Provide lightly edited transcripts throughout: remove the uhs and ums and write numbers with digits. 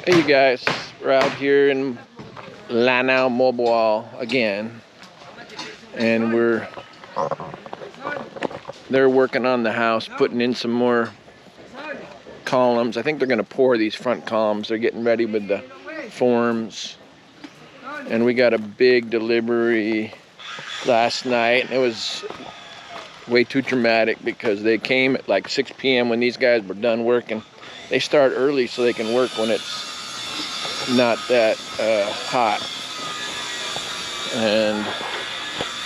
Hey you guys, we're out here in Lanao Mobile again, and they're working on the house, putting in some more columns. I think they're going to pour these front columns. They're getting ready with the forms, and we got a big delivery last night. It was way too dramatic because they came at like 6 p.m. when these guys were done working. They start early so they can work when it's not that hot, and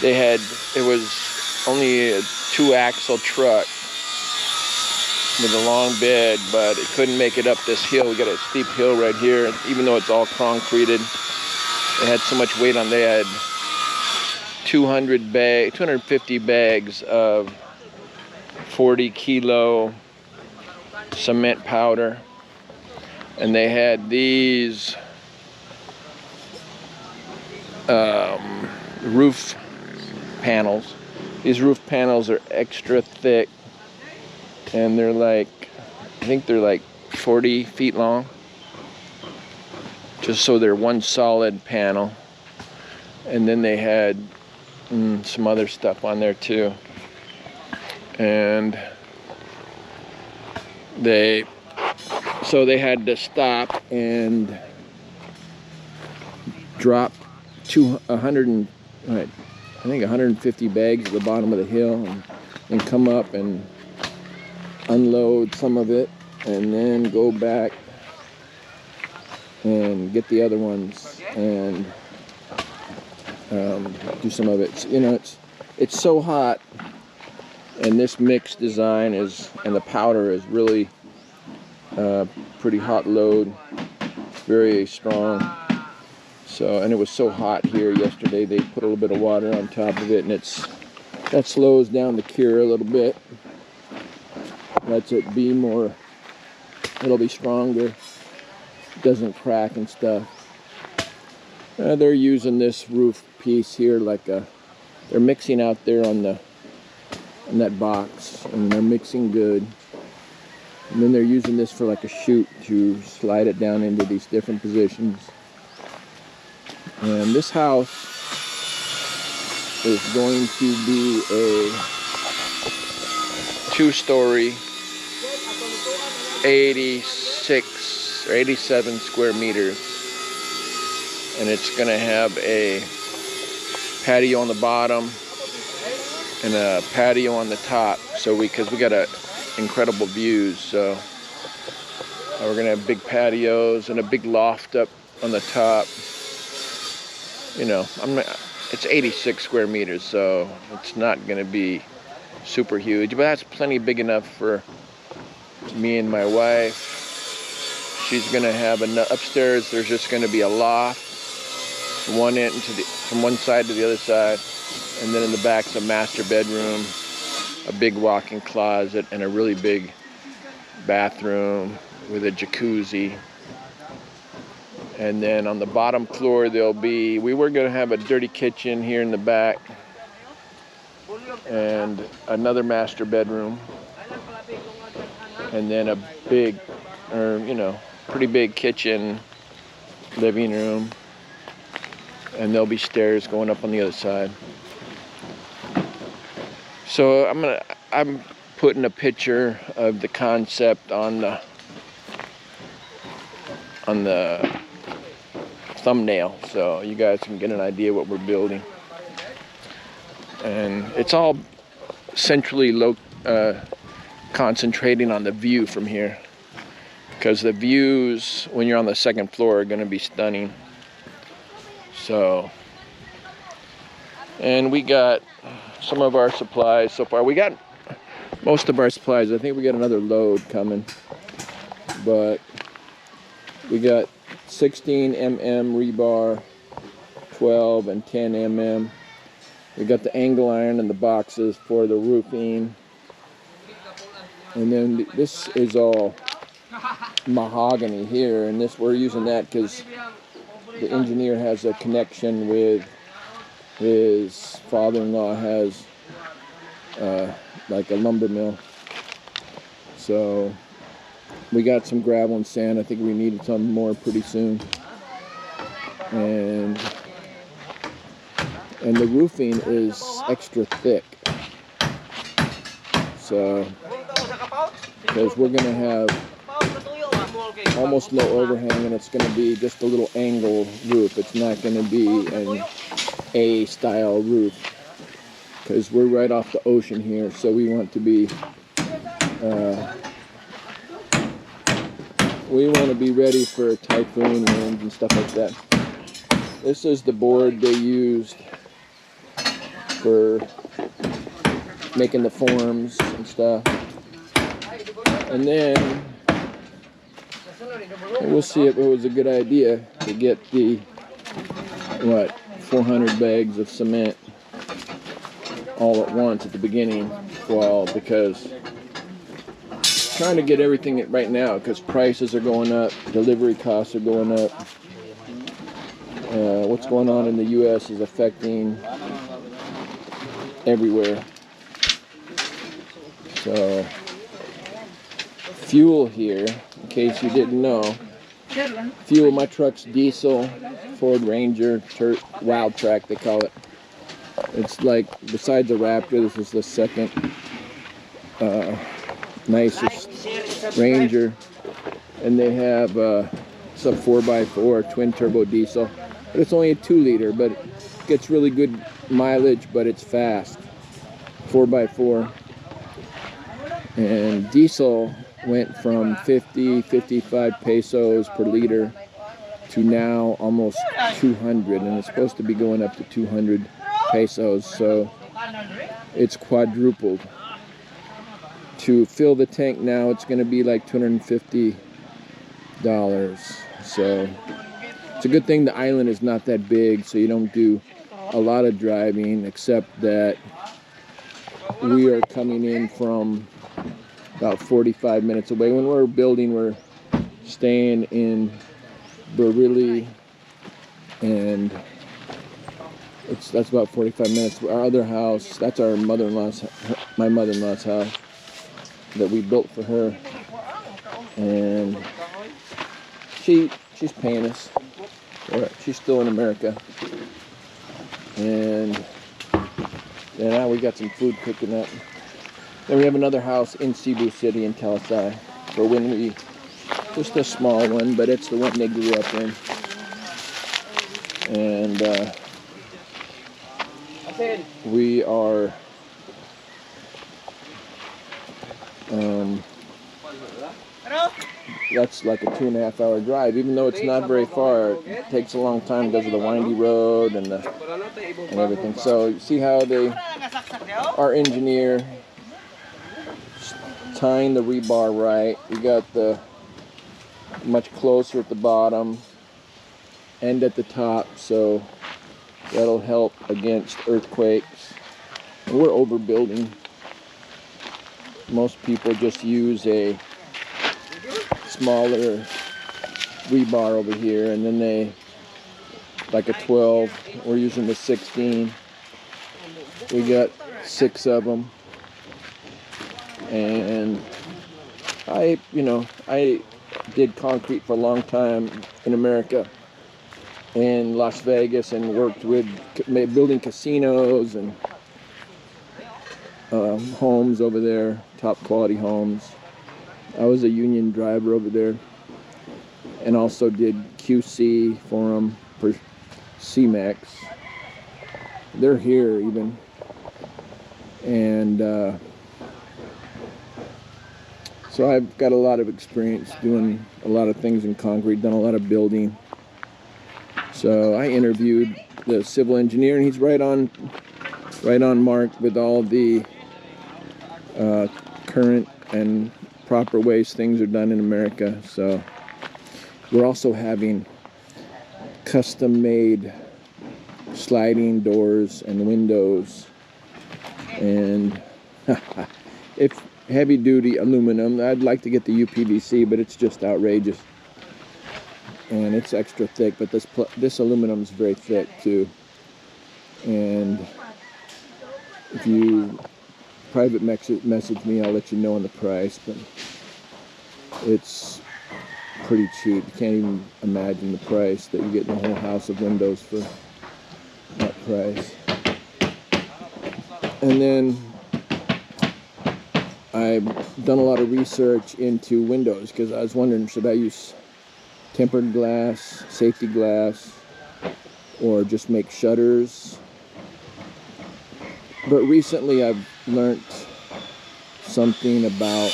it was only a 2-axle truck with a long bed, but it couldn't make it up this hill. We got a steep hill right here, even though it's all concreted. They had so much weight on. They had 250 bags of 40-kilo cement powder. And they had these roof panels. These roof panels are extra thick, and they're I think they're like 40 feet long, just so they're one solid panel. And then they had some other stuff on there too. And they had to stop and drop 150 bags at the bottom of the hill, and come up and unload some of it, and then go back and get the other ones and do some of it. It's so hot, and this mix design and the powder is really pretty hot load, very strong. And it was so hot here yesterday, they put a little bit of water on top of it, and that slows down the cure a little bit, lets it be more, it'll be stronger, it doesn't crack and stuff. They're using this roof piece here they're mixing out there on that box, and they're mixing good. And then they're using this for like a chute to slide it down into these different positions. And this house is going to be a 2-story, 86 or 87 square meters. And it's going to have a patio on the bottom and a patio on the top. Because we got incredible views, so we're gonna have big patios and a big loft up on the top. It's 86 square meters, so it's not gonna be super huge, but that's plenty big enough for me and my wife. She's gonna have upstairs. There's just gonna be a loft from one side to the other side, and then in the back's a master bedroom, a big walk-in closet, and a really big bathroom with a jacuzzi. And then on the bottom floor we were going to have a dirty kitchen here in the back, and another master bedroom, and then a big, pretty big kitchen, living room, and there'll be stairs going up on the other side. So I'm putting a picture of the concept on the thumbnail, so you guys can get an idea what we're building. And it's all centrally concentrating on the view from here, because the views when you're on the second floor are going to be stunning. And we got some of our supplies so far. We got most of our supplies. I think we got another load coming, but we got 16 mm rebar, 12 and 10 mm. We got the angle iron in the boxes for the roofing, and then this is all mahogany here, and we're using that because the engineer has a connection with his father-in-law has like a lumber mill. So we got some gravel and sand. I think we needed some more pretty soon. And the roofing is extra thick. So, because we're going to have almost no overhang, and it's going to be just a little angle roof. It's not going to be an A-style roof, because we're right off the ocean here, so we want to be ready for typhoon winds and stuff like that. This is the board they used for making the forms and stuff. And then we'll see if it was a good idea to get the 400 bags of cement all at once at the beginning. Well, because trying to get everything right now, because prices are going up, delivery costs are going up. What's going on in the U.S. is affecting everywhere. So, fuel here, in case you didn't know, fuel, my truck's diesel, Ford Ranger, Wild Track they call it. It's like, besides the Raptor, this is the second nicest Ranger. And they have it's a 4x4 twin turbo diesel. But it's only a 2-liter, but it gets really good mileage, but it's fast. 4x4. And diesel went from 55 pesos per liter to now almost 200, and it's supposed to be going up to 200 pesos, so it's quadrupled. To fill the tank now, it's going to be like $250. So it's a good thing the island is not that big, so you don't do a lot of driving, except that we are coming in from about 45 minutes away. When we're building, we're staying in Bareilles, and that's about 45 minutes. Our other house, that's our my mother-in-law's house that we built for her, and she's paying us. She's still in America, and now we got some food cooking up. Then we have another house in Cebu City in Talisay, for when we, just a small one, but it's the one they grew up in. And we are that's like a 2.5 hour drive, even though it's not very far. It takes a long time because of the windy road and everything. So you see how our engineer tying the rebar right. We got the much closer at the bottom and at the top, so that'll help against earthquakes. And we're overbuilding. Most people just use a smaller rebar over here, and then they, like a 12, we're using the 16. We got 6 of them. And I did concrete for a long time in America, in Las Vegas, and worked with building casinos and homes over there, top quality homes. I was a union driver over there, and also did QC for them for CMAX. They're here even, and so I've got a lot of experience doing a lot of things in concrete, done a lot of building. So I interviewed the civil engineer, and he's right on mark with all the current and proper ways things are done in America. So we're also having custom-made sliding doors and windows, and if heavy-duty aluminum. I'd like to get the UPVC, but it's just outrageous, and it's extra thick. But this aluminum is very thick too. And if you private message me, I'll let you know on the price. But It's pretty cheap. You can't even imagine the price that you get in a whole house of windows for that price. And then I've done a lot of research into windows because I was wondering, should I use tempered glass, safety glass, or just make shutters? But recently I've learned something about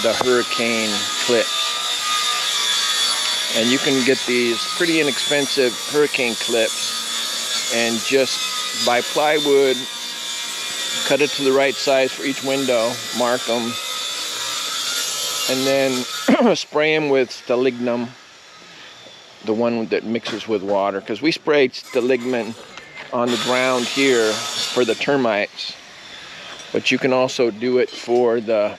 the hurricane clips. And you can get these pretty inexpensive hurricane clips and just buy plywood, cut it to the right size for each window, mark them, and then spray them with stalignum, the one that mixes with water, because we sprayed stalignum on the ground here for the termites, but you can also do it for the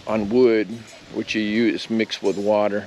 on wood, which you use mixed with water.